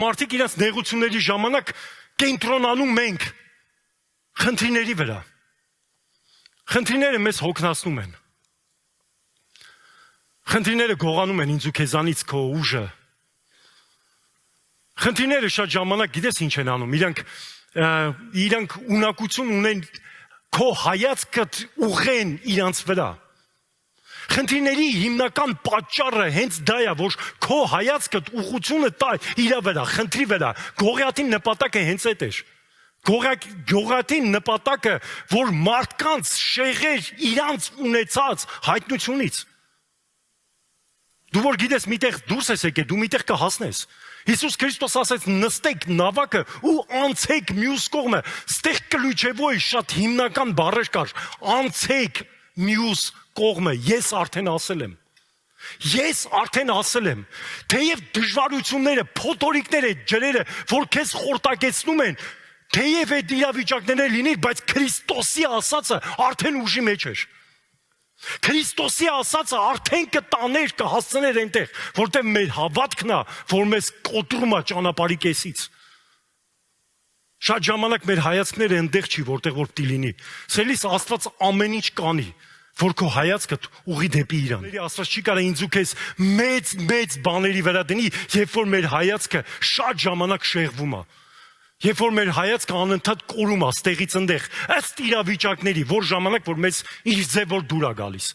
Մարդիկ իրենց նեղությունների ժամանակ կենտրոնանում մենք խնդիրների վրա։ Խնդիրները մեզ հոգնածնում են։ Խնդիրները գողանում են ինձ ու քեզանից քո ուժը։ Խնդիրները շատ ժամանակ գիտես ինչ են անում, իրանք ունակություն ունեն քո հայացքդ ուղղեն իրանց վրա։ Խնդիրների հիմնական պատճառը հենց դա է, որ քո հայացքդ ուղղությունը տա իր վրա, խնդրի վրա։ Գողիաթի նպատակը հենց այդ էր։ Գողիաթի նպատակը, որ մարդկանց շեղեր իրանց ունեցած հայտնությունից։ Դու որ գիտես միտեղ դուրս ես եկել, դու միտեղ կհասնես։ Հիսուս Քրիստոս ասեց նստեք նավակը ու անցեք մյուս կողմը։ Ստեղ կլուչևոյ շատ հիմնական բառեր կար։ Անցեք մյուս կողմը, ես արդեն ասել եմ։ Ես արդեն ասել եմ, թեև դժվարությունները, փոթորիկները, ջրերը, որ քեզ խորտակեցնում են, թեև այդ իրավիճակները լինի, բայց Քրիստոսի ասածը արդեն ուժի մեջ էր։ Քրիստոսի ասածը արդեն կտաներ, կհասցներ այնտեղ, որտեղ մեր հավատքն է, որ մեզ կոտրում է ճանապարհի կեսից։ Շատ ժամանակ մեր հայացքները այնտեղ չի, որտեղ որ պիտի լինի։ Սելիս Աստված ամեն ինչ կանի, որ քո հայացքդ ուղի դեպի իրան։ Աստված չի կարող ինձ ու քեզ մեծ բաների վրա դնի, երբ որ մեր հայացքը շատ ժամանակ շեղվում է։ Երբ որ մեր հայացքը անընդհատ կորում է, ստեղից ընդեղ, ըստ իրավիճակների, որ ժամանակ որ մեզ իր ձև որ դուր է գալիս։